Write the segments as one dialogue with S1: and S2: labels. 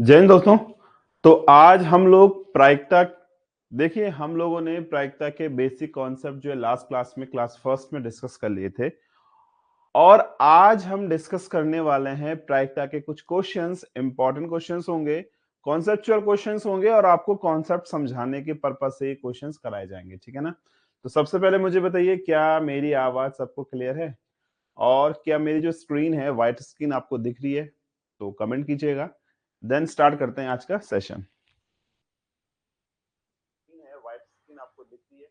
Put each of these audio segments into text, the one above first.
S1: जय हिंद दोस्तों। तो आज हम लोग प्रायिकता, देखिए हम लोगों ने प्रायिकता के बेसिक कॉन्सेप्ट जो है लास्ट क्लास में क्लास फर्स्ट में डिस्कस कर लिए थे और आज हम डिस्कस करने वाले हैं प्रायिकता के कुछ क्वेश्चंस, इंपॉर्टेंट क्वेश्चंस होंगे, कॉन्सेप्चुअल क्वेश्चंस होंगे और आपको कॉन्सेप्ट समझाने के पर्पज से ये क्वेश्चंस कराए जाएंगे, ठीक है ना। तो सबसे पहले मुझे बताइए, क्या मेरी आवाज सबको क्लियर है और क्या मेरी जो स्क्रीन है व्हाइट स्क्रीन आपको दिख रही है? तो कमेंट कीजिएगा। देन स्टार्ट करते हैं आज का सेशन। व्हाइट स्क्रीन आपको दिख रही है?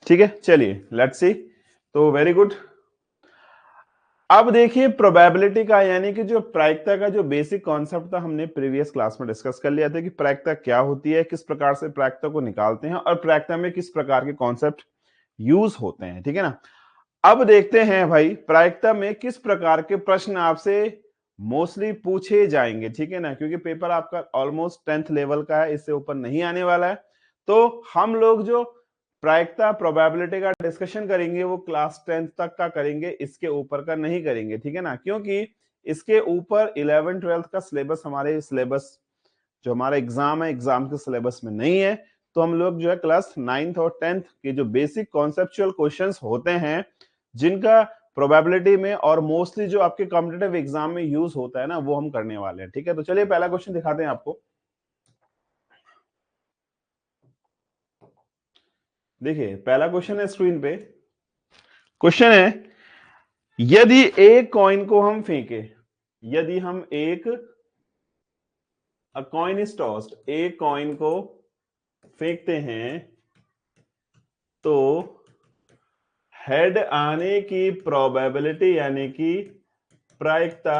S1: ठीक है, चलिए लेट्स सी। तो वेरी गुड। अब देखिए प्रोबेबिलिटी का यानी कि जो प्रायिकता का जो बेसिक कॉन्सेप्ट था हमने प्रीवियस क्लास में डिस्कस कर लिया था कि प्रायिकता क्या होती है, किस प्रकार से प्रायिकता को निकालते हैं और प्रायिकता में किस प्रकार के कॉन्सेप्ट यूज होते हैं, ठीक है ना। अब देखते हैं भाई प्रायिकता में किस प्रकार के प्रश्न आपसे मोस्टली पूछे जाएंगे, ठीक है ना, क्योंकि पेपर आपका ऑलमोस्ट 10th लेवल का है, इससे ऊपर नहीं आने वाला है। तो हम लोग जो प्रायिकता प्रोबेबिलिटी का डिस्कशन करेंगे वो क्लास 10th तक का करेंगे, इसके ऊपर का नहीं करेंगे, ठीक है ना, क्योंकि इसके ऊपर 11 12th का सिलेबस हमारे सिलेबस जो हमारा एग्जाम है एग्जाम के सिलेबस में नहीं है। तो हम लोग जो है क्लास 9th और 10th के जो बेसिक कॉन्सेप्चुअल क्वेश्चंस होते हैं जिनका प्रोबेबिलिटी में और मोस्टली जो आपके कॉम्पिटिटिव एग्जाम में यूज होता है ना, वो हम करने वाले हैं, ठीक है। तो चलिए पहला क्वेश्चन दिखाते हैं आपको। देखिए पहला क्वेश्चन है स्क्रीन पे। क्वेश्चन है, यदि एक कॉइन को हम फेंके, यदि हम एक कॉइन इज टॉस्ड, एक कॉइन को फेंकते हैं तो हेड आने की प्रोबेबिलिटी यानी कि प्रायिकता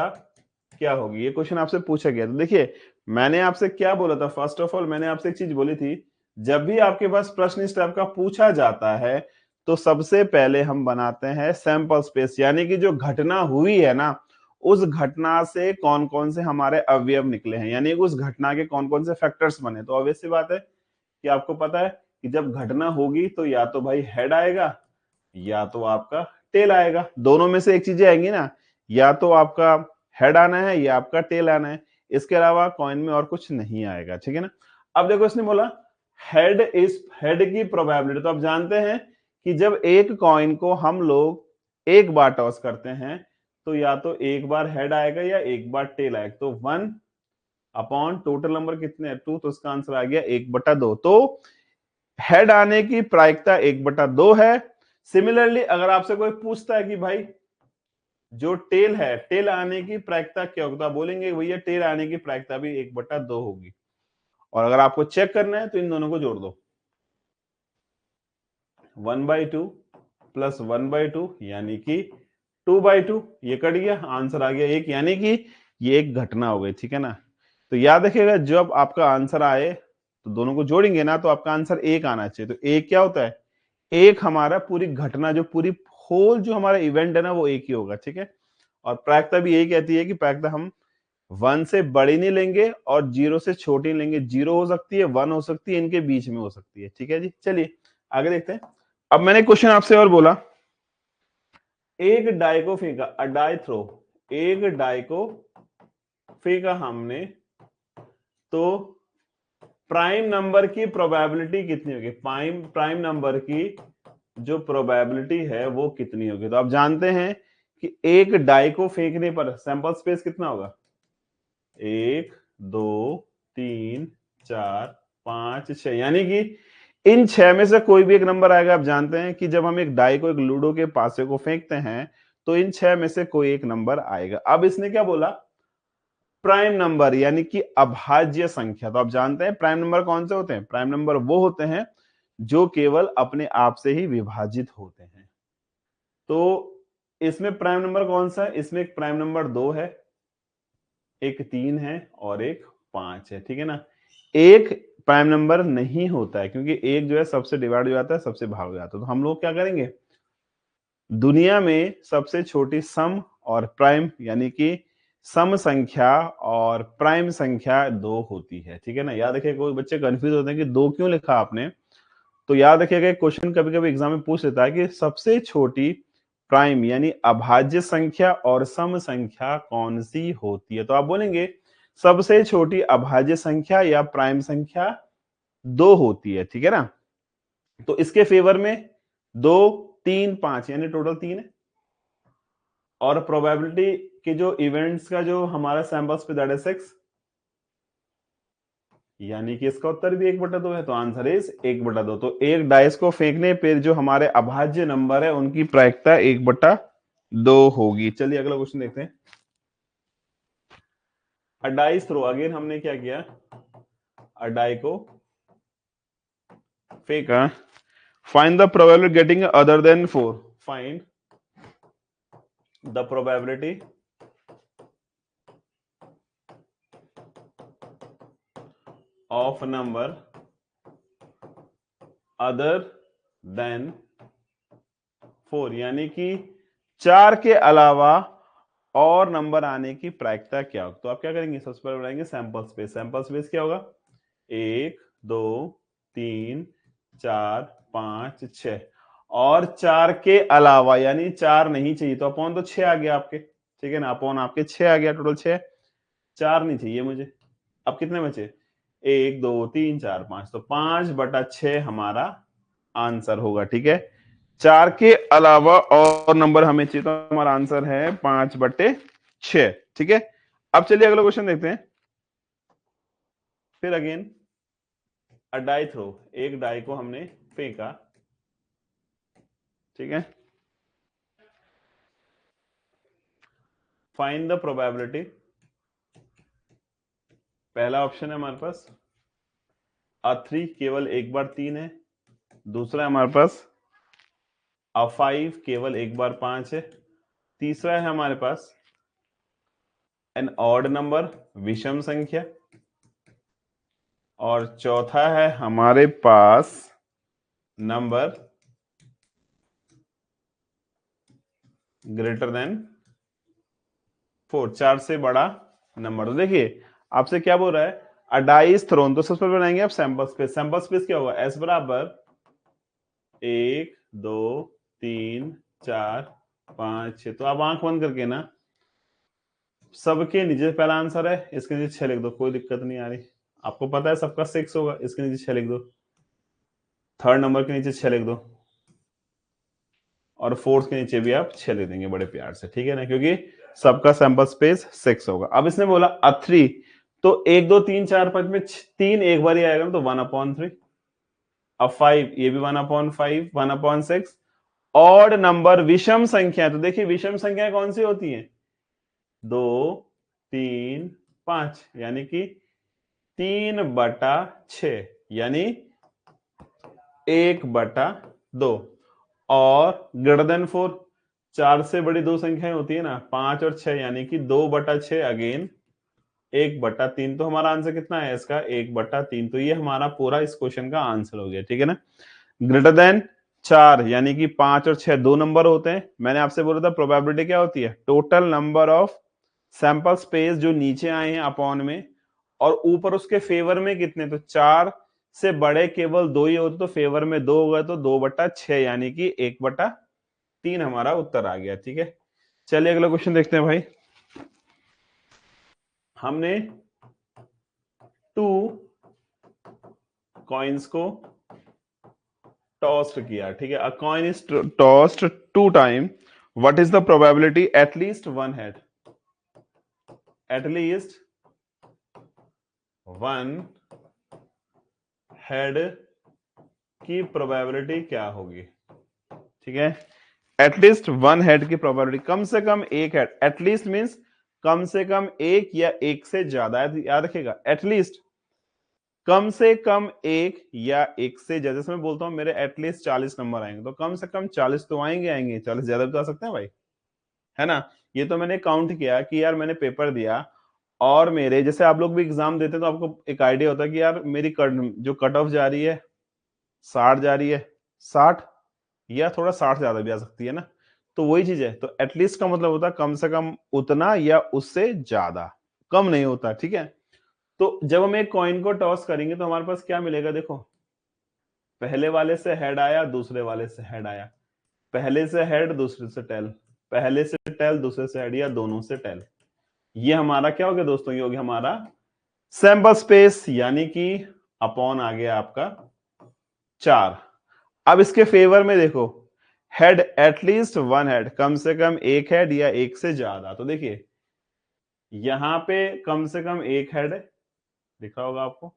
S1: क्या होगी? ये क्वेश्चन आपसे पूछा गया। तो देखिए मैंने आपसे क्या बोला था, फर्स्ट ऑफ ऑल मैंने आपसे एक चीज बोली थी, जब भी आपके पास प्रश्न इस टाइप का पूछा जाता है तो सबसे पहले हम बनाते हैं सैंपल स्पेस, यानी कि जो घटना हुई है ना उस घटना से कौन कौन से हमारे अवयव निकले हैं, यानी उस घटना के कौन कौन से फैक्टर्स बने। तो ऑब्वियस सी बात है कि आपको पता है कि जब घटना होगी तो या तो भाई हेड आएगा या तो आपका टेल आएगा, दोनों में से एक चीजें आएंगी ना, या तो आपका हेड आना है या आपका टेल आना है, इसके अलावा कॉइन में और कुछ नहीं आएगा, ठीक है ना। अब देखो इसने बोला हेड की प्रोबेबिलिटी, तो आप जानते हैं कि जब एक कॉइन को हम लोग एक बार टॉस करते हैं तो या तो एक बार हेड आएगा या एक बार टेल आएगा। तो 1 अपॉन टोटल नंबर कितने हैं 2, तो इसका आंसर आ गया 1/2। तो हेड आने की प्रायिकता 1/2 है। सिमिलरली अगर आपसे कोई पूछता है कि भाई जो टेल है, टेल आने की प्रायिकता क्या होगी, तो आप बोलेंगे भैया टेल आने की प्रायिकता भी 1/2 होगी। और अगर आपको चेक करना है तो इन दोनों को जोड़ दो, 1/2 प्लस 1/2 यानी कि 2/2, ये कट गया, आंसर आ गया 1, यानी कि ये एक घटना हो गई, ठीक है ना। तो याद रखिएगा जब आपका आंसर आए तो दोनों को जोड़ेंगे ना तो आपका आंसर 1 आना चाहिए। तो एक क्या होता है, एक हमारा पूरी घटना जो पूरी होल जो हमारा इवेंट है ना वो एक ही होगा, ठीक है। और प्रायिकता भी यही कहती है कि प्रायिकता हम 1 से बड़ी नहीं लेंगे और 0 से छोटी नहीं लेंगे, 0 हो सकती है 1 हो सकती है, इनके बीच में हो सकती है, ठीक है जी। चलिए आगे देखते हैं। अब मैंने क्वेश्चन आपसे और बोला, एक डाई को फेंका, अ डाई थ्रो, एक डाई को फेंका हमने तो प्राइम नंबर की प्रोबेबिलिटी कितनी होगी, प्राइम नंबर की जो प्रोबेबिलिटी है वो कितनी होगी। तो आप जानते हैं कि एक डाई को फेंकने पर सैंपल स्पेस कितना होगा, 1 2 3 4 5 6, यानी कि इन 6 में से कोई भी एक नंबर आएगा। आप जानते हैं कि जब हम एक डाई को एक लूडो के पासे को फेंकते हैं तो इन 6 में से कोई एक नंबर आएगा। अब इसने क्या बोला, प्राइम नंबर यानी कि अभाज्य संख्या। तो आप जानते हैं प्राइम नंबर कौन से होते हैं, प्राइम नंबर वो होते हैं जो केवल अपने आप से ही विभाजित होते हैं। तो इसमें प्राइम नंबर कौन सा है, इसमें एक प्राइम नंबर 2 है, एक 3 है और एक 5 है, ठीक है ना। एक प्राइम नंबर नहीं होता है क्योंकि एक जो है सबसे डिवाइड हो जाता है, सबसे भाग हो जाता है। तो हम लोग क्या करेंगे, दुनिया में सबसे छोटी सम और प्राइम यानी कि सम संख्या और प्राइम संख्या 2 होती है, ठीक है ना। याद रखिए, कोई बच्चे कंफ्यूज होते हैं कि 2 क्यों लिखा आपने, तो याद रखिएगा क्वेश्चन कभी कभी एग्जाम में पूछ लेता है कि सबसे छोटी प्राइम यानी अभाज्य संख्या और सम संख्या कौन सी होती है? तो आप बोलेंगे सबसे छोटी अभाज्य संख्या या प्राइम संख्या 2 होती है, ठीक है ना? तो इसके फेवर में 2, 3, 5 यानी टोटल 3 है। और प्रोबेबिलिटी के जो इवेंट्स का जो हमारा सैंपल्स पे दैट इज 6, यानी कि इसका उत्तर भी 1/2 है। तो आंसर इज 1/2। तो एक डाइस को फेंकने पर जो हमारे अभाज्य नंबर है उनकी प्रायिकता 1/2 होगी। चलिए अगला क्वेश्चन देखते हैं। अ डाइस थ्रो, अगेन हमने क्या किया, अ डाई को फेंका। Find the probability getting other than 4, find the probability of number other than 4, यानी कि 4 के अलावा और नंबर आने की प्रायिकता क्या होगी? तो आप क्या करेंगे, सबसे पहले बनाएंगे सैंपल स्पेस। सैंपल स्पेस क्या होगा, 1, 2, 3, 4, 5, 6 और 4 के अलावा यानी 4 नहीं चाहिए तो अपॉन तो 6 आ गया आपके, ठीक है ना? अपॉन आपके 6 आ गया, टोटल 6, 4 नहीं चाहिए मुझे। अब कितने बचे, 1, 2, 3, 4, 5, तो 5/6 हमारा आंसर होगा, ठीक है? 4 के अलावा और नंबर हमें चाहिए तो हमारा आंसर है 5/6, ठीक है? अब चलिए अगला क्वेश्चन देखते हैं। फिर अगेन अ डाई थ्रो, एक डाई को हमने फेंका, ठीक है? फाइंड द प्रोबेबिलिटी, पहला ऑप्शन है हमारे पास अ3 केवल एक बार 3 है, दूसरा है हमारे पास अ5 केवल एक बार 5 है, तीसरा है हमारे पास एन ऑड नंबर विषम संख्या, और चौथा है हमारे पास नंबर ग्रेटर देन 4, 4 से बड़ा नंबर। तो देखिए आपसे क्या बोल रहा है, अ डाई इज थ्रोन, तो सबसे पहले बनाएंगे आप सैंपल स्पेस। सैंपल स्पेस क्या होगा, एस बराबर 1, 2, 3, 4, 5, 6। तो आप आंख बंद करके ना सबके नीचे, पहला आंसर है इसके नीचे 6 लिख दो, कोई दिक्कत नहीं आ रही। आपको पता है सबका 6 होगा, इसके नीचे 6 लिख दो। थर्ड नंबर के नीचे 6 लिख दो, और फोर्थ के नीचे भी आप 6 लिख देंगे बड़े प्यार से, ठीक है ना? क्योंकि सबका सैंपल स्पेस 6 होगा। अब इसने बोला अ3, तो 1, 2, 3, 4, 5 में 3 एक बार ही आएगा ना, तो 1/3। अब 5, ये भी 1/5, 1/6। ऑड नंबर विषम संख्या, तो देखिए विषम संख्या कौन सी होती है, 2, 3, 5, यानी कि 3/6 यानी 1/2। और ग्रेटर देन 4, 4 से बड़ी दो संख्याएं होती है ना, 5 और 6, यानी कि 2/6 अगेन 1/3। तो हमारा आंसर कितना है इसका, 1/3। तो ये हमारा पूरा इस क्वेश्चन का आंसर हो गया, ठीक है ना? ग्रेटर देन 4 यानी कि 5 और 6 दो नंबर होते हैं। मैंने आपसे बोला था प्रोबेबिलिटी क्या होती है, total number of sample space जो नीचे आए हैं अपॉन में, और ऊपर उसके फेवर में कितने, तो 4 से बड़े केवल 2 ही होते, तो फेवर में 2 हो गए, तो 2/6 यानी कि 1/3 हमारा उत्तर आ गया, ठीक है? चलिए अगला क्वेश्चन देखते हैं भाई। हमने 2 कॉइन्स को टॉस्ड किया, ठीक है? अ coin is tossed 2 time, what is the probability at least one head, at least one head की प्रोबेबिलिटी क्या होगी, ठीक है? एटलीस्ट वन हेड की प्रोबेबिलिटी, कम से कम एक हेड, एटलीस्ट मींस कम से कम एक या एक से ज्यादा, याद रखिएगा, एटलीस्ट कम से कम एक या एक से ज्यादा। जैसे मैं बोलता हूं मेरे एटलीस्ट 40 नंबर आएंगे, तो कम से कम 40 तो आएंगे, 40 ज्यादा भी तो आ सकते हैं भाई, है ना? ये तो मैंने काउंट किया कि यार मैंने पेपर दिया और मेरे, जैसे आप लोग भी एग्जाम देते हैं तो आपको एक आइडिया होता है कि यार मेरी जो कट ऑफ जा रही है 60 जा रही है, 60 या थोड़ा 60 ज्यादा भी आ सकती है ना। तो वही चीज है, तो एटलीस्ट का मतलब होता है कम से कम उतना या उससे ज्यादा, कम नहीं होता, ठीक है? तो जब हम एक कॉइन को टॉस करेंगे तो हमारे पास क्या मिलेगा, देखो पहले वाले से हेड आया, दूसरे वाले से हेड आया, पहले से हेड दूसरे से टेल, पहले से टेल दूसरे से हेड या दोनों से टेल। ये हमारा क्या हो गया दोस्तों, ये हो गया हमारा सैंपल स्पेस, यानी कि अपॉन आ गया आपका 4। अब इसके फेवर में देखो, हेड एटलीस्ट वन हेड, कम से कम एक हेड या एक से ज्यादा। तो देखिए यहां पे कम से कम एक हेड है, दिख रहा होगा आपको,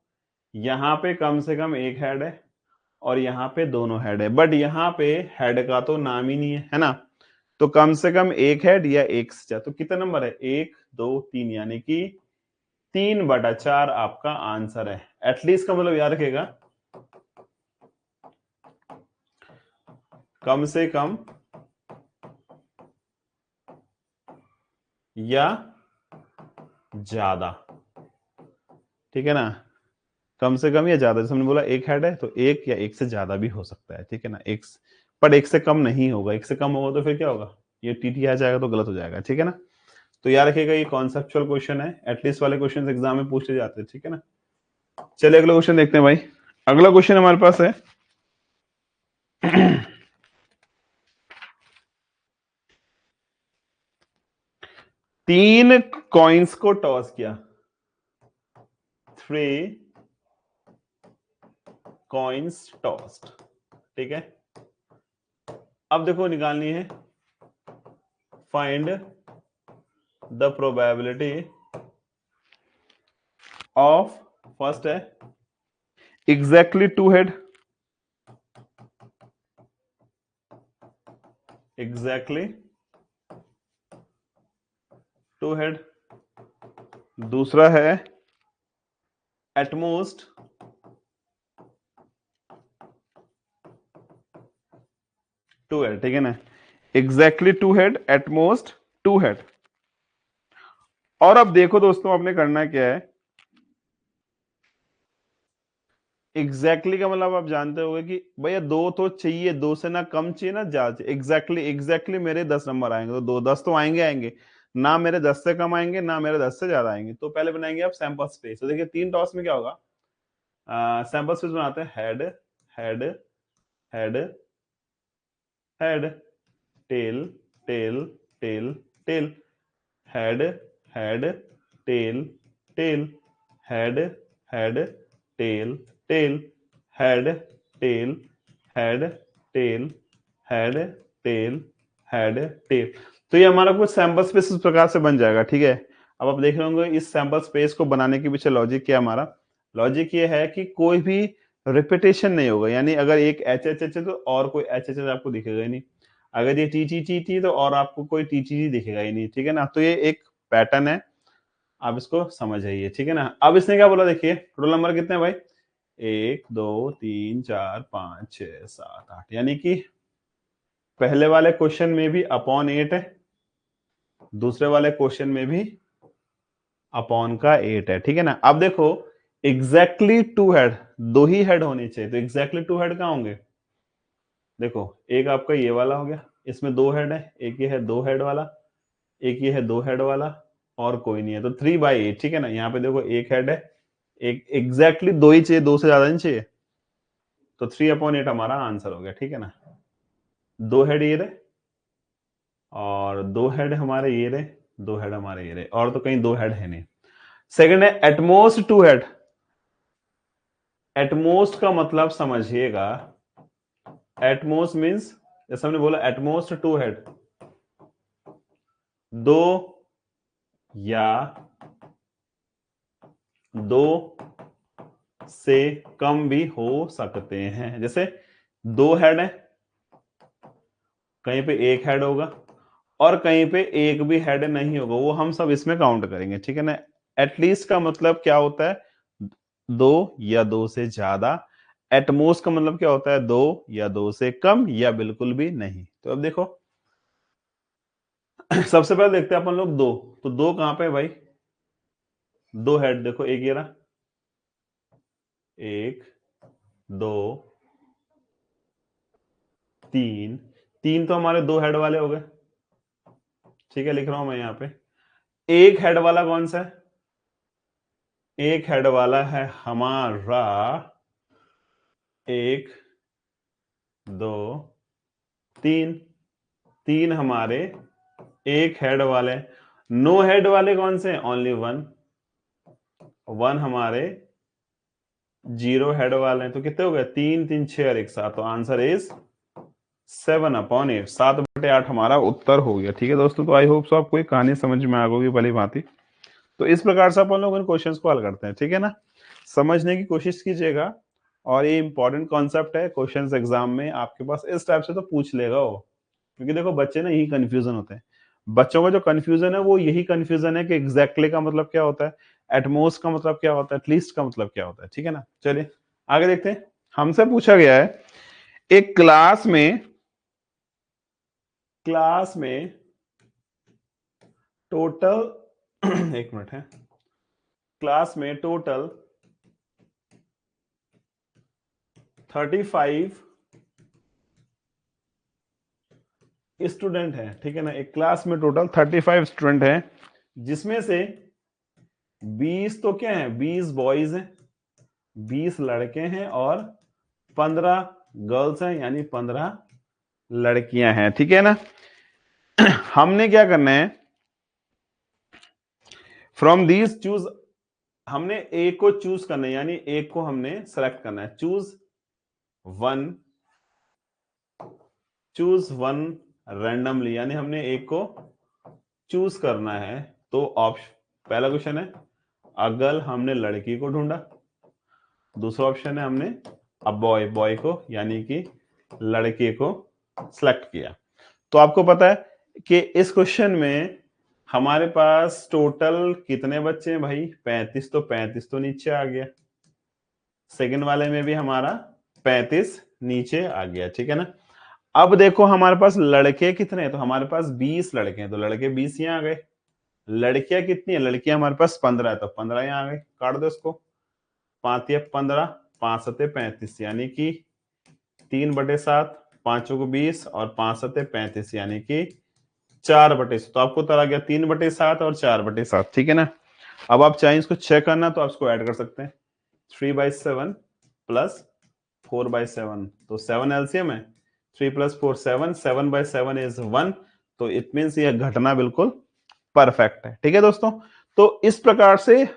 S1: यहां पे कम से कम एक हेड है और यहाँ पे दोनों हेड है, बट यहाँ पे हेड का तो नाम ही नहीं है ना। तो कम से कम एक हेड या एक से ज्यादा, तो कितना नंबर है, 1 2 3, यानी कि 3/4 आपका आंसर है। एटलीस्ट का मतलब याद रखेगा कम से कम या ज्यादा, ठीक है ना, कम से कम या ज्यादा। जैसे हमने बोला एक हेड है तो एक या एक से ज्यादा भी हो सकता है, ठीक है ना, एक पर एक से कम नहीं होगा, एक से कम होगा तो फिर क्या होगा, ये टीटी आ जाएगा तो गलत हो जाएगा, ठीक है ना। तो याद रखिएगा ये कॉन्सेप्चुअल क्वेश्चन है, एटलीस्ट वाले क्वेश्चन एग्जाम में पूछे जाते हैं, ठीक है ना। चलिए अगला क्वेश्चन देखते हैं भाई। अगला क्वेश्चन हमारे पास है 3 कॉइन्स को टॉस किया, 3 कॉइन्स टॉस्ड, ठीक है। अब देखो निकालनी है find the probability of, first है exactly two head, exactly two head, दूसरा है एटमोस्ट टू हेड, ठीक है ना, exactly two head, at most two head. और अब देखो दोस्तों आपने करना क्या है, एग्जैक्टली का मतलब आप जानते होंगे कि भैया दो तो चाहिए, दो से ना कम चाहिए ना ज्यादा चाहिए। एग्जैक्टली मेरे 10 नंबर आएंगे तो दो 10 तो आएंगे आएंगे ना, मेरे 10 से कम आएंगे ना मेरे 10 से ज्यादा आएंगे। तो पहले बनाएंगे आप सैंपल स्पेस। तो देखिए 3 टॉस में क्या होगा, सैंपल स्पेस बनाते हैं head head head head, tail tail tail tail, head head tail tail, head head tail tail, head tail head tail head tail head tail. तो ये हमारा कुछ सैंपल स्पेस इस प्रकार से बन जाएगा, ठीक है। अब आप देख रहे होंगे इस सैंपल स्पेस को बनाने के पीछे लॉजिक क्या, हमारा लॉजिक ये है कि कोई भी रिपीटेशन नहीं होगा, यानी अगर एक एच एच एच है तो और कोई एच एच एच आपको दिखेगा ही नहीं, अगर ये टी टी टी टी तो और आपको कोई टी टी टी दिखेगा ही नहीं, ठीक है ना। तो ये एक पैटर्न है, आप इसको समझ आइए, ठीक है ना। अब इसने क्या बोला, देखिए टोटल नंबर कितने हैं भाई, 1 2 3 4 5 6 7 8, यानी कि पहले वाले क्वेश्चन में भी अपॉन 8 है, दूसरे वाले क्वेश्चन में भी अपॉन का 8 है, ठीक है ना। अब देखो एग्जैक्टली टू हेड, दो ही हेड होने चाहिए, तो एग्जैक्टली टू हेड कहां होंगे, देखो एक आपका ये वाला हो गया, इसमें 2 हेड है, एक ये है 2 हेड वाला, एक ये है 2 हेड वाला, और कोई नहीं है, तो 3/8, ठीक है ना। यहाँ पे देखो एक हेड है, एक एग्जैक्टली दो ही चाहिए, दो से ज्यादा नहीं चाहिए, तो 3/8 हमारा आंसर हो गया, ठीक है ना। 2 हेड ये रहे और 2 हेड हमारे ये रहे, 2 हेड हमारे ये रहे, और तो कहीं 2 हेड है नहीं। सेकंड है एटमोस्ट 2 हेड, एटमोस्ट का मतलब समझिएगा, एटमोस्ट मींस जैसे हमने बोला एटमोस्ट 2 हेड, 2 या 2 से कम भी हो सकते हैं। जैसे 2 हेड है, कहीं पे एक हेड होगा और कहीं पे एक भी हेड नहीं होगा, वो हम सब इसमें काउंट करेंगे, ठीक है ना। एटलीस्ट का मतलब क्या होता है, 2 या 2 से ज्यादा। एटमोस्ट का मतलब क्या होता है, 2 या 2 से कम या बिल्कुल भी नहीं। तो अब देखो सबसे पहले देखते हैं अपन लोग 2, तो 2 कहां पे है भाई, 2 हेड देखो, एक ये रहा, 1 2 3, 3 तो हमारे 2 हेड वाले हो गए, ठीक है, लिख रहा हूं मैं यहाँ पे। एक हेड वाला कौन सा है, एक हेड वाला है हमारा 1 2 3, 3 हमारे एक हेड वाले, नो हेड वाले कौन से? ओनली 1, 1 हमारे 0 हेड वाले हैं। तो कितने हो गए? 3 3 6 और 1 7। तो आंसर इज 7/8, 7/8 हमारा उत्तर हो गया। ठीक है दोस्तों, तो आई होप सो आपको ये कहानी समझ में आ गई भली भांति। तो इस प्रकार से अपन लोग इन क्वेश्चंस को हल करते हैं। ठीक है ना, समझने की कोशिश कीजिएगा। और ये इंपॉर्टेंट कॉन्सेप्ट है, क्वेश्चंस एग्जाम में आपके पास इस टाइप से तो पूछ लेगा वो। क्योंकि देखो बच्चे ना यही कंफ्यूजन होते हैं। बच्चों का जो कंफ्यूजन है वो यही कंफ्यूजन है कि एग्जैक्टली का मतलब क्या होता है, एटमोस्ट का मतलब क्या होता है, एटलीस्ट का मतलब क्या होता है। ठीक है ना, चलिए आगे देखते हैं। हमसे पूछा गया है एक क्लास में टोटल एक मिनट है, क्लास में टोटल 35 स्टूडेंट हैं। ठीक है ना, एक क्लास में टोटल 35 स्टूडेंट हैं, जिसमें से 20 तो क्या है, 20 बॉयज हैं, 20 लड़के हैं और 15 गर्ल्स हैं, यानी 15 लड़कियां हैं। ठीक है ना, हमने क्या करना है, फ्रॉम दीज चूज, हमने एक को चूज करना है, यानी एक को हमने सेलेक्ट करना है। चूज वन रैंडमली, यानी हमने एक को चूज करना है। तो ऑप्शन, पहला क्वेश्चन है अगर हमने लड़की को ढूंढा, दूसरा ऑप्शन है हमने अ बॉय को, यानी कि लड़के को सिलेक्ट किया। तो आपको पता है कि इस क्वेश्चन में हमारे पास टोटल कितने बच्चे हैं भाई? 35। तो 35 तो नीचे आ गया, सेकंड वाले में भी हमारा 35 नीचे आ गया। ठीक है ना, अब देखो हमारे पास लड़के कितने हैं, तो हमारे पास 20 लड़के हैं, तो लड़के 20 यहाँ आ गए। लड़कियां कितनी है? लड़कियां हमारे पास 15 है, तो 15 यहाँ आ गए। काट दो इसको, 5 या 15, 5 सते 35, यानी कि 3/7, 5 को 20 और 5 सते 35, यानी कि 4/7। तो आपको उत्तर आ गया 3/7 और 4/7। ठीक है ना, अब आप चाहें इसको चेक करना तो आप इसको ऐड कर सकते हैं, 3/7 प्लस 4/7, तो 7 एलसीएम है, 3 + 4 7, 7/7 इज 1। तो इट मीन्स यह घटना बिल्कुल परफेक्ट है। ठीक है दोस्तों, तो इस प्रकार से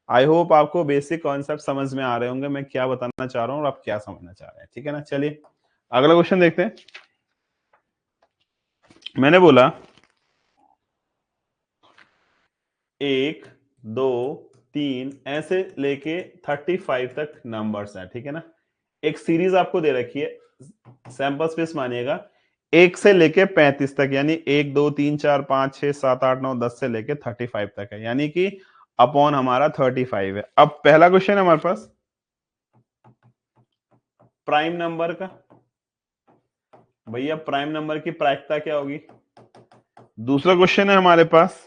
S1: आई होप आपको बेसिक कॉन्सेप्ट समझ में आ रहे होंगे, मैं क्या बताना चाह रहा हूं और आप क्या समझना चाह रहे हैं। ठीक है ना, चलिए अगला क्वेश्चन देखते हैं। मैंने बोला 1 2 3 ऐसे लेके 35 तक नंबर्स हैं। ठीक है ना, एक सीरीज आपको दे रखी है, सैंपल स्पेस मानिएगा 1 से लेके 35 तक, यानी 1 2 3 4 5 6 7 8 9 10 से लेके 35 तक है, यानी कि अपॉन हमारा 35 है। अब पहला क्वेश्चन है हमारे पास प्राइम नंबर का, भैया प्राइम नंबर की प्रायिकता क्या होगी। दूसरा क्वेश्चन है हमारे पास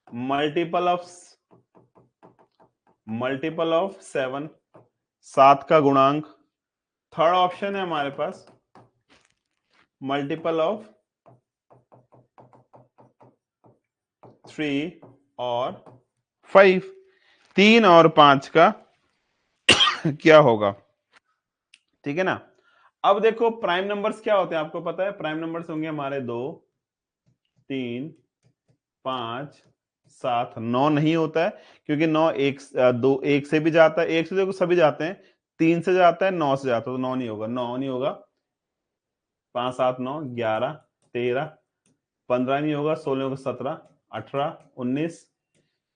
S1: मल्टीपल ऑफ 7, 7 का गुणांक। थर्ड ऑप्शन है हमारे पास मल्टीपल ऑफ 3 और 5, 3 और 5 का क्या होगा। ठीक है ना, अब देखो प्राइम नंबर्स क्या होते हैं, आपको पता है प्राइम नंबर्स होंगे हमारे 2 3 5 7। 9 नहीं होता है, क्योंकि 9 1 से भी जाता है, 1 से देखो सभी जाते हैं, 3 से जाता है, 9 से जाता है, तो 9 नहीं होगा, 9 नहीं होगा, 5 7 9 11 13, 15 नहीं होगा, 16 होगा, 17 18 19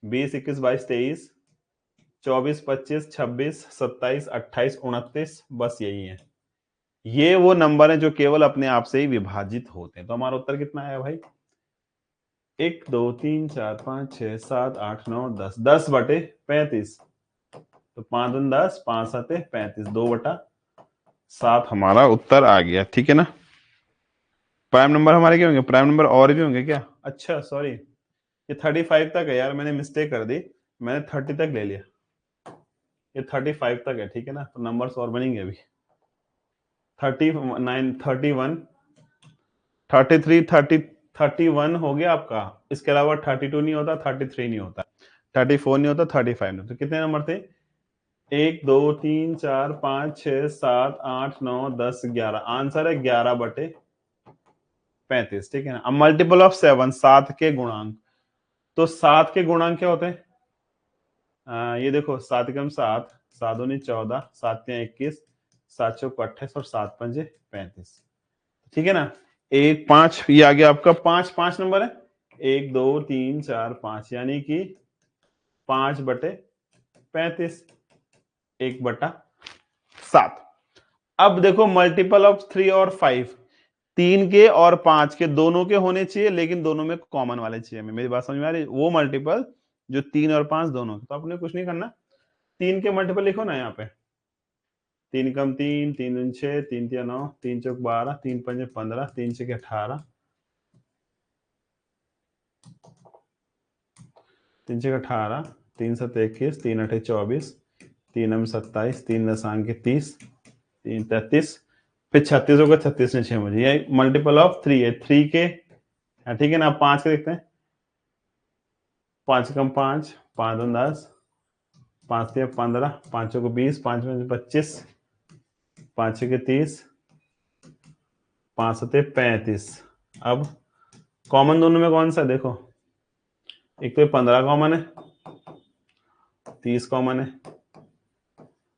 S1: 20 21 22 23 24 25 26 27 28 29, बस यही है। ये वो नंबर है जो केवल अपने आप से ही विभाजित होते हैं। तो हमारा उत्तर कितना है भाई? 1 2 3 4 5 6 7 8 9 10, 10/35। तो 5 दूनी 10, 5 सते 35, 2/7 हमारा उत्तर आ गया। ठीक है ना, प्राइम नंबर हमारे क्या होंगे? प्राइम नंबर और भी होंगे क्या? अच्छा सॉरी, ये 35 तक है यार, मैंने मिस्टेक कर दी, मैंने 30 तक ले लिया, ये 35 तक है। ठीक है ना, तो नंबर्स और बनेंगे अभी, 39 31 33 31 हो गया आपका। इसके अलावा 32 नहीं होता, 33 नहीं होता, 34 नहीं होता, 35 नहीं होता। तो कितने नंबर थे? 1 2 3 4 5 6 7 8 9 10 11। आंसर है 11/35। 35, ठीक है ना। अब मल्टीपल ऑफ 7, 7 के गुणांक, तो 7 के गुणांक क्या होते हैं? ये देखो 7 एकम 7, 7 दूनी 14, 7 तिया 21, 7 चौक 28 और 7 पंजे 35, ठीक है ना। 1 5 ये आ गया आपका 5 नंबर है, 1 2 3 4 5 यानी कि 5/35, 1/7। अब देखो मल्टीपल ऑफ 3 और 5, 3 के और 5 के दोनों के होने चाहिए, लेकिन दोनों में कॉमन वाले चाहिए हमें। मेरी बात समझ में आ रही है? वो मल्टीपल जो 3 और 5 दोनों के, तो आपने कुछ नहीं करना, 3 के मल्टीपल लिखो ना यहाँ पे। 3 एकम 3, 3 दूनी 6, 3 तिया 9, 3 चौक 12, 3 पंजे 15, 3 छके 18, 3 छके 18, 3 7 21, 3 8 24, 3 9 27, 3 10 के 30, 3 33, फिर 36 होगा, 36 ने 6 मुझे, ये मल्टीपल ऑफ 3 है। 3 के, ठीक है ना। 5 के देखते हैं, 5 एकम 5, 5 दूनी 10, 5 तिया 15, 5 चौक 20, 5 पंजे 25, 5 छके 30, 5 सते 35। अब कॉमन दोनों में कौन सा है? देखो, एक तो 15 कॉमन है, 30 कॉमन है,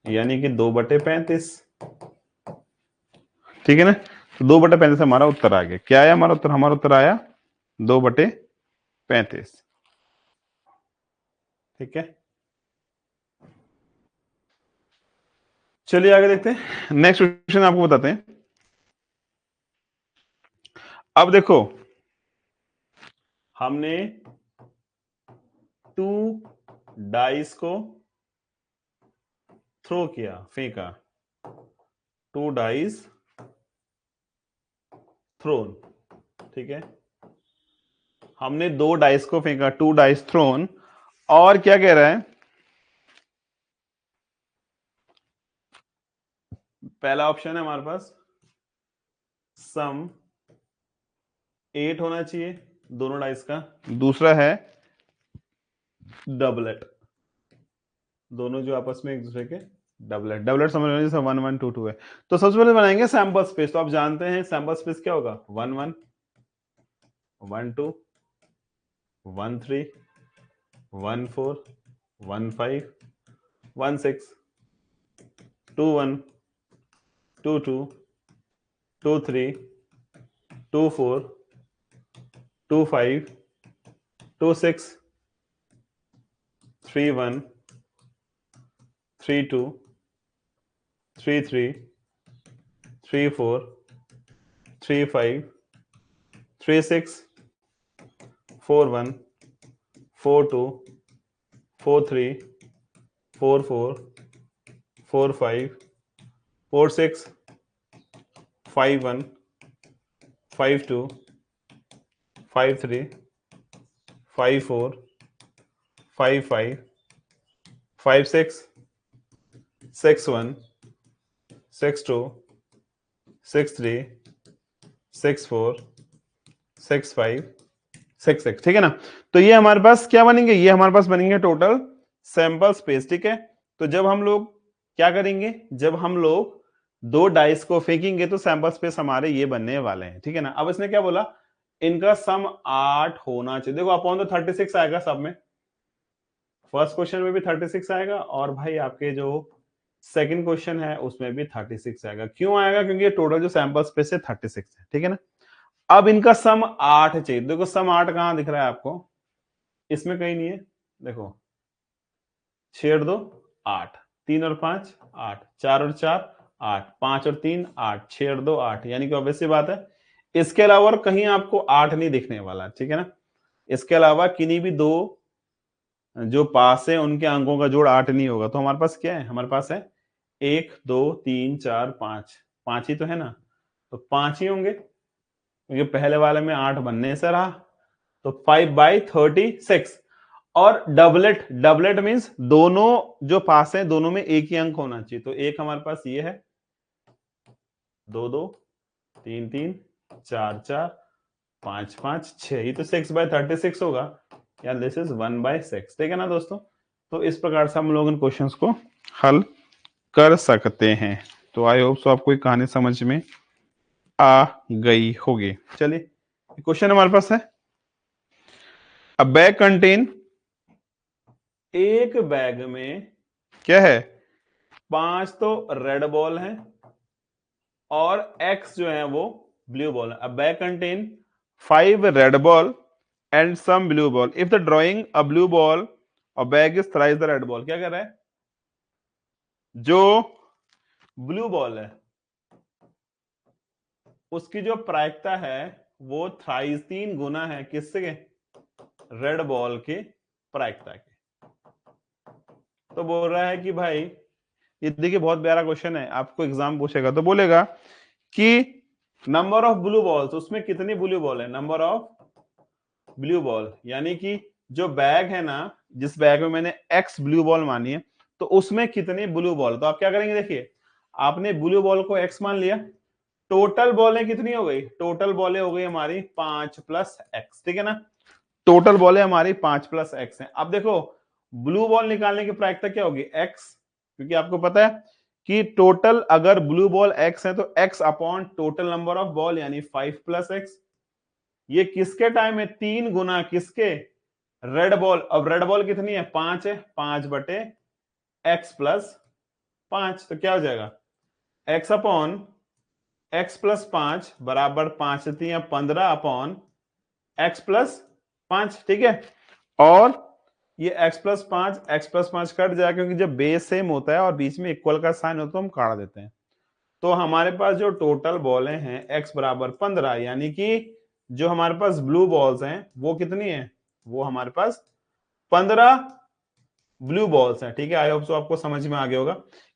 S1: यानी कि 2/35, ठीक है ना। तो 2/35 हमारा उत्तर आ गया। क्या आया हमारा उत्तर? हमारा उत्तर आया 2/35, ठीक है। चलिए आगे देखते हैं, नेक्स्ट क्वेश्चन आपको बताते हैं। अब देखो, हमने 2 डाइस को थ्रो किया, फेंका, 2 डाइस थ्रोन, ठीक है। हमने 2 डाइस को फेंका, 2 डाइस थ्रोन, और क्या कह रहा है? पहला ऑप्शन है हमारे पास सम 8 होना चाहिए दोनों डाइस का, दूसरा है डबलेट, दोनों जो आपस में एक दूसरे के डबलेट। डबलेट समझ लो जैसे 1 1 2 2 है। तो सबसे पहले बनाएंगे सैंपल स्पेस। तो आप जानते हैं सैंपल स्पेस क्या होगा? 1 1 1 2 1 3 1 4 1 5 1 6 2 1 2 2 2 3 2 4 2 5 2 6 3 1 3 2 3 3 3 4 3 5 3 6 4 1 4 2 4 3 4 4 4 5 4 6 5 1 5 2 5 3 5 4 5 5 5 6 6 1 6 2 6 3 6 4 6 5 6 6, ठीक है ना। तो ये हमारे पास क्या बनेंगे? ये हमारे पास बनेंगे टोटल सैंपल स्पेस, ठीक है। तो जब हम लोग क्या करेंगे, जब हम लोग 2 डाइस को फेंकेंगे तो सैंपल स्पेस हमारे ये बनने वाले हैं, ठीक है ना। अब इसने क्या बोला? इनका सम 8 होना चाहिए। देखो अपॉन तो 36 आएगा सब में, फर्स्ट क्वेश्चन में भी 36 आएगा, और भाई आपके जो सेकंड क्वेश्चन है उसमें भी 36 आएगा। क्यों आएगा? क्योंकि टोटल जो सैंपल स्पेस है 36 है, ठीक है ना। अब इनका सम 8 चाहिए। देखो सम 8 कहां दिख रहा है आपको? इसमें कहीं नहीं है, देखो, छेड़ दो 8, 3 और 5 8, 4 और 4 8, 5 और 3 8, छेड़ दो 8, यानी कि ऑब्वियस सी बात है इसके अलावा और कहीं आपको 8 नहीं दिखने वाला, ठीक है ना। इसके अलावा किन्हीं भी दो जो पास है उनके अंकों का जोड़ 8 नहीं होगा। तो हमारे पास क्या है? हमारे पास है 1 2 3 4 5, 5 ही तो है ना, तो 5 ही होंगे, क्योंकि पहले वाले में 8 बनने से रहा। तो 5/36, और डबलेट, डबलेट मींस दोनों जो पास है दोनों में एक ही अंक होना चाहिए। तो एक हमारे पास ये है, 2 2 3 3 4 4 5 5 6, ये तो 6/36 होगा, या दिस इज 1/6, ठीक है ना दोस्तों। तो इस प्रकार से हम लोग इन क्वेश्चंस को हल कर सकते हैं। तो आई होप सो आपको ये कहानी समझ में आ गई होगी। चलिए क्वेश्चन हमारे पास है, अ बैग कंटेन, एक बैग में क्या है, 5 तो रेड बॉल है और x जो है वो ब्लू बॉल है। A bag contain 5 red ball and some blue ball, if the drawing a blue ball or bag is thrice the red ball. क्या कह रहा है, जो ब्लू बॉल है उसकी जो प्रायिकता है वो थ्राइस 3 गुना है किससे, रेड बॉल के प्रायिकता के। तो बोल रहा है कि भाई ये देखिए बहुत प्यारा क्वेश्चन है, आपको एग्जाम पूछेगा तो बोलेगा कि नंबर ऑफ ब्लू बॉल्स, उसमें कितनी ब्लू बॉल है, नंबर ऑफ ब्लू बॉल, यानी कि जो बैग है ना, जिस बैग में मैंने एक्स ब्लू बॉल मानी है तो उसमें कितनी ब्लू बॉल। तो आप क्या करेंगे, देखिए आपने ब्लू बॉल को एक्स मान लिया, टोटल बॉलें कितनी हो गई, टोटल बॉलें हो गई हमारी 5 प्लस एक्स, ठीक है ना, टोटल बॉलें हमारी 5 प्लस एक्स है। अब देखो ब्लू बॉल निकालने की प्रायिकता क्या होगी, एक्स, क्योंकि आपको पता है कि टोटल अगर ब्लू बॉल एक्स है तो x upon total number of ball यानी 5 प्लस एक्स। ये किसके टाइम है, 3 गुना किसके, रेड बॉल। अब रेड बॉल कितनी है, 5 है, 5 बटे एक्स प्लस 5, तो क्या हो जाएगा, एक्स अपॉन एक्स प्लस 5 बराबर 5 15 अपॉन एक्स प्लस 5, ठीक है। और ये एक्स प्लस 5 कट जाएगा क्योंकि जब बेस सेम होता है और बीच में इक्वल का साइन होता है तो हम काट देते हैं। तो हमारे पास जो टोटल बॉलें हैं एक्स बराबर 15, यानी कि जो हमारे पास ब्लू बॉल्स हैं वो कितनी है, वो हमारे पास 15 ब्लू बॉल्स हैं, ठीक है। आई होप सो आपको समझ में आ गया होगा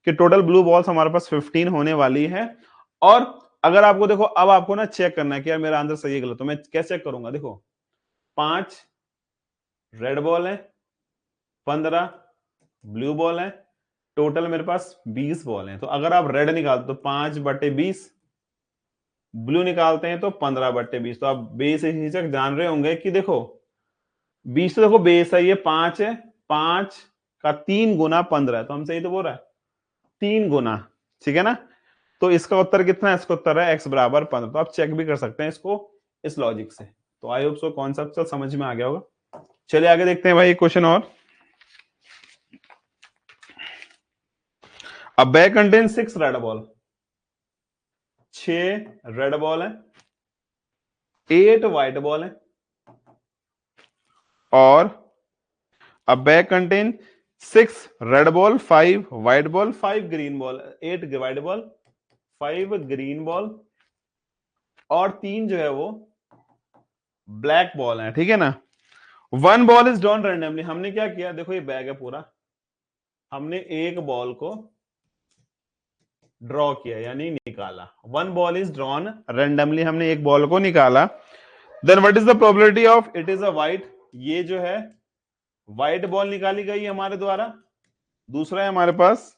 S1: कि टोटल ब्लू बॉल्स हमारे पास 15 होने वाली है। और अगर आपको देखो, अब आपको ना चेक करना है कि यार मेरा आंसर सही है गलत, तो मैं कैसे चेक करूंगा, देखो 5 रेड बॉल है, 15 ब्लू बॉल है, टोटल मेरे पास 20 बॉल है। तो अगर आप रेड निकालते तो 5 बटे 20, ब्लू निकालते हैं तो 15 बटे 20। तो आप बेस हिचक जान रहे होंगे कि देखो 20 तो देखो बेस है, ये 5 है, 5 का 3 गुना 15 है, तो हम सही तो बोल रहा है 3 गुना, ठीक है ना। तो इसका उत्तर कितना है, इसका उत्तर है x बराबर 15। तो आप चेक भी कर सकते हैं इसको इस लॉजिक से। तो आई होप सो कॉन्सेप्ट समझ में आ गया होगा। चलिए आगे देखते हैं भाई क्वेश्चन और, अब bag contain 6 red ball, 6 red ball है, 8 व्हाइट बॉल है, और अब bag contain 6 red ball, 5 white ball, 5 green ball, 8 white ball, 5 green ball और 3 जो है वो ब्लैक बॉल है, ठीक है ना। 1 बॉल इज ड्रॉन रैंडमली, हमने क्या किया, देखो ये बैग है पूरा, हमने एक बॉल को ड्रॉ किया यानी निकाला। 1 बॉल इज ड्रॉन रैंडमली, हमने एक बॉल को निकाला। Then what is the probability of it is a white, ये जो है व्हाइट बॉल निकाली गई हमारे द्वारा। दूसरा है हमारे पास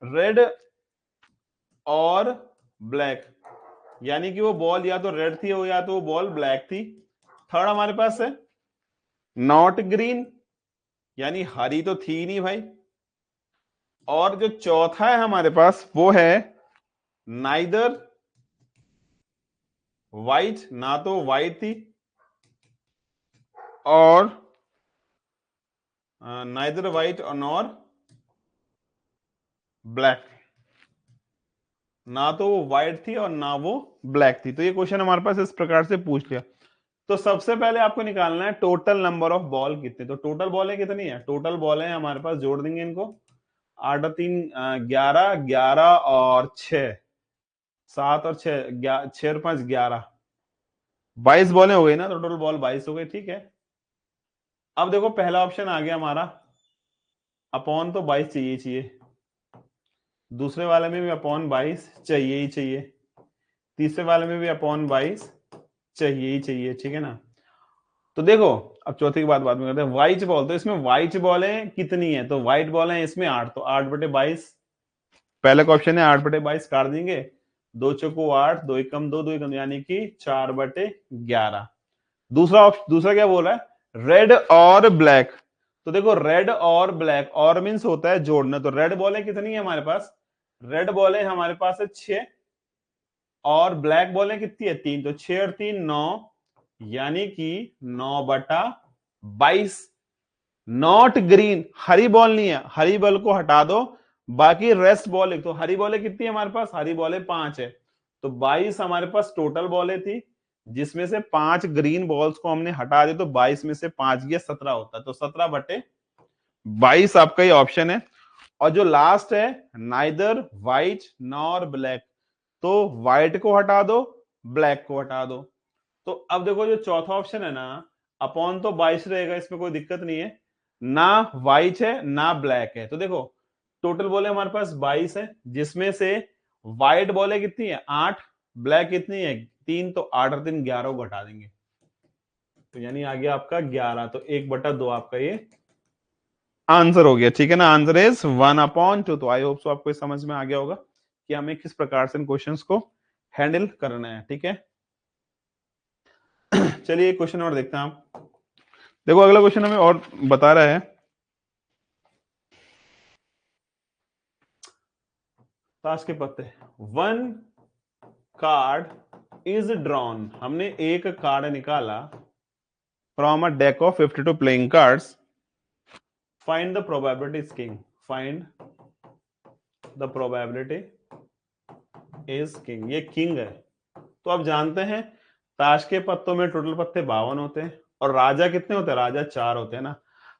S1: रेड और ब्लैक, यानी कि वो बॉल या तो रेड थी या तो वो बॉल ब्लैक थी। थर्ड हमारे पास है नॉट ग्रीन, यानी हरी तो थी नहीं भाई। और जो चौथा है हमारे पास वो है नाइदर व्हाइट, ना तो व्हाइट थी और नाइदर व्हाइट और नॉर ब्लैक, ना तो वो व्हाइट थी और ना वो ब्लैक थी। तो ये क्वेश्चन हमारे पास इस प्रकार से पूछ लिया। तो सबसे पहले आपको निकालना है टोटल नंबर ऑफ बॉल कितने। तो टोटल बॉल है कितनी है, टोटल बॉल है हमारे पास, जोड़ देंगे इनको, 8 और 3 11, 11 और 6, 7 और 6, 6 और 5 11, 22 बॉलें हो गई ना, टोटल बॉल 22 हो गई, ठीक है। अब देखो पहला ऑप्शन आ गया हमारा, अपॉन तो 22 चाहिए चाहिए, दूसरे वाले में भी अपॉन 22 चाहिए ही चाहिए, तीसरे वाले में भी अपॉन 22 चाहिए ही चाहिए, ठीक है ना। तो देखो अब चौथी की बाद में करते हैं, व्हाइट बॉल, तो इसमें व्हाइट बॉलें कितनी है, तो व्हाइट बॉल है इसमें 8, तो 8 बटे 22, पहले का ऑप्शन है 8 बटे 22 काट देंगे, 2 चौको 8, 2 एकम 2, 2 एकम यानी कि 4 बटे 11। दूसरा ऑप्शन, दूसरा क्या बोल रहा है, रेड और ब्लैक। तो देखो रेड और ब्लैक, और मीन्स होता है जोड़ना। तो रेड बॉलें कितनी है हमारे पास, रेड बॉलें हमारे पास है 6, और ब्लैक बॉलें कितनी है 3, तो 6 और 3 9, यानी कि 9/22। नॉट ग्रीन, हरी बॉल नहीं है, हरी बॉल को हटा दो, बाकी रेस्ट बॉल। तो हरी बॉलें कितनी है हमारे पास, हरी बॉलें 5 है, तो 22 हमारे पास टोटल बॉलें थी, जिसमें से 5 ग्रीन बॉल्स को हमने हटा दिया, तो 22 में से 5 गया 17 होता है, तो 17/22 आपका ये ऑप्शन है। और जो लास्ट है नाइदर व्हाइट नॉर ब्लैक, तो व्हाइट को हटा दो, ब्लैक को हटा दो। तो अब देखो जो चौथा ऑप्शन है ना, अपॉन तो 22 रहेगा, इसमें कोई दिक्कत नहीं है, ना व्हाइट है ना ब्लैक है। तो देखो टोटल बॉलें हमारे पास 22 है, जिसमें से व्हाइट बॉलें कितनी है 8, ब्लैक कितनी है 3, तो 8 और 3 11 को घटा देंगे, तो यानी आ गया आपका 11, तो 1/2 आपका ये आंसर हो गया। ठीक है ना, आंसर इज 1/2। तो आई होप सो आपको समझ में आ गया होगा कि हमें किस प्रकार से इन क्वेश्चंस को हैंडल करना है। ठीक है, चलिए क्वेश्चन और देखते हैं। आप देखो अगला क्वेश्चन हमें और बता रहा है, ताश के पत्ते, 1 कार्ड इज ड्रॉन, हमने एक कार्ड निकाला from a deck of 52 playing cards, find the probability is king, find the probability is king, ये किंग है। तो आप जानते हैं ताश के पत्तों में टोटल पत्ते 52 होते हैं, और राजा कितने होते हैं, राजा 4 होते हैं ना।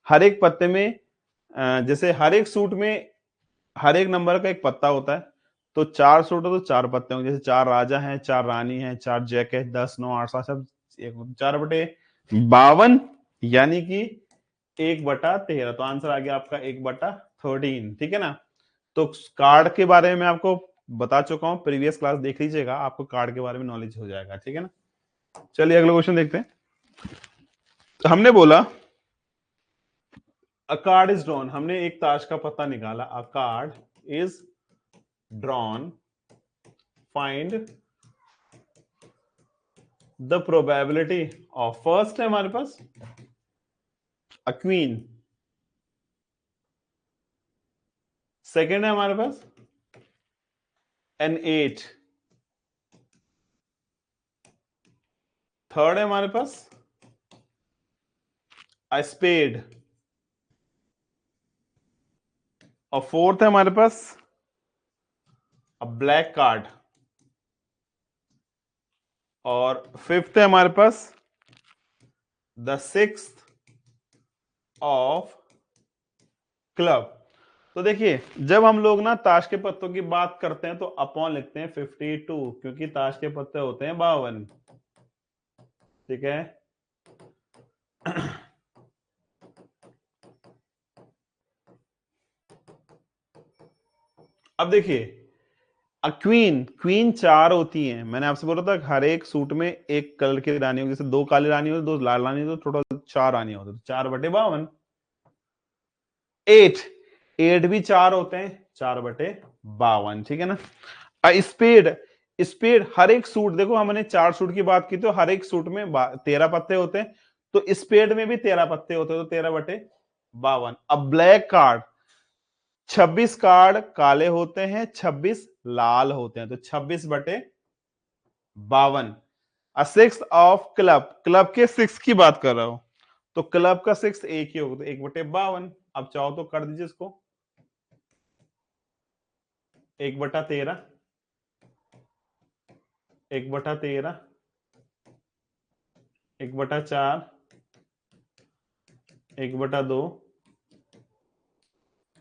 S1: हर एक पत्ते में जैसे हर एक सूट में हर एक नंबर का एक पत्ता होता है, तो 4 सूट हो तो 4 पत्ते होंगे, जैसे 4 राजा हैं, 4 रानी है, 4 जैक है, 10 9 8 7 सब 4/52, यानी कि 1/13। तो आंसर आ गया आपका 1/13। ठीक है ना, तो कार्ड के बारे में मैं आपको बता चुका हूं, प्रीवियस क्लास देख लीजिएगा, आपको कार्ड के बारे में नॉलेज हो जाएगा। ठीक है ना, चलिए अगला क्वेश्चन देखते हैं। तो हमने बोला अ कार्ड इज ड्रॉन, हमने एक ताश का पत्ता निकाला, अ card is drawn, find the probability of, first है हमारे पास अ क्वीन, सेकेंड है हमारे पास एन 8, थर्ड है हमारे पास अ स्पेड, और फोर्थ है हमारे पास अ ब्लैक कार्ड, और फिफ्थ है हमारे पास द सिक्स्थ ऑफ क्लब। तो देखिए जब हम लोग ना ताश के पत्तों की बात करते हैं तो अपॉन लिखते हैं 52, क्योंकि ताश के पत्ते होते हैं 52। ठीक है, अब देखिए क्वीन क्वीन 4 होती हैं, मैंने आपसे बोला था हर एक सूट में एक कलर की रानी होगी, जैसे 2 काली रानी हो 2 लाल रानी हो, तो टोटल 4 रानी होती, तो 4/52। 8 8 भी 4 होते हैं, 4/52। ठीक है ना, स्पेड स्पेड हर एक सूट, देखो हमने 4 सूट की बात की, तो हर एक सूट में 13 पत्ते होते हैं, तो स्पेड में भी 13 पत्ते होते हैं, तो 13/52। अब ब्लैक कार्ड 26 कार्ड काले होते हैं, 26 लाल होते हैं, तो 26/52। सिक्स ऑफ क्लब, क्लब के 6 की बात कर रहा हूं, तो क्लब का 6 एक ही होगा, तो 1/52। अब चाहो तो कर दीजिए इसको 1/13, 1/13, 1/4, 1/2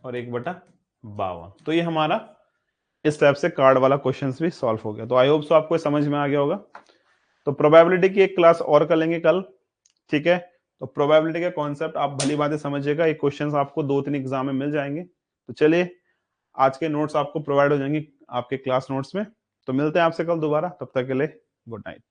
S1: और 1/52। तो ये हमारा इस टाइप से कार्ड वाला क्वेश्चन भी सॉल्व हो गया। तो आई होप सो आपको समझ में आ गया होगा। तो प्रोबेबिलिटी की एक क्लास और कर लेंगे कल। ठीक है, तो प्रोबेबिलिटी का कॉन्सेप्ट आप भली बातें समझिएगा, ये क्वेश्चंस आपको 2-3 एग्जाम में मिल जाएंगे। तो चलिए आज के नोट्स आपको प्रोवाइड हो जाएंगे आपके क्लास नोट्स में। तो मिलते हैं आपसे कल दोबारा, तब तक के लिए गुड नाइट।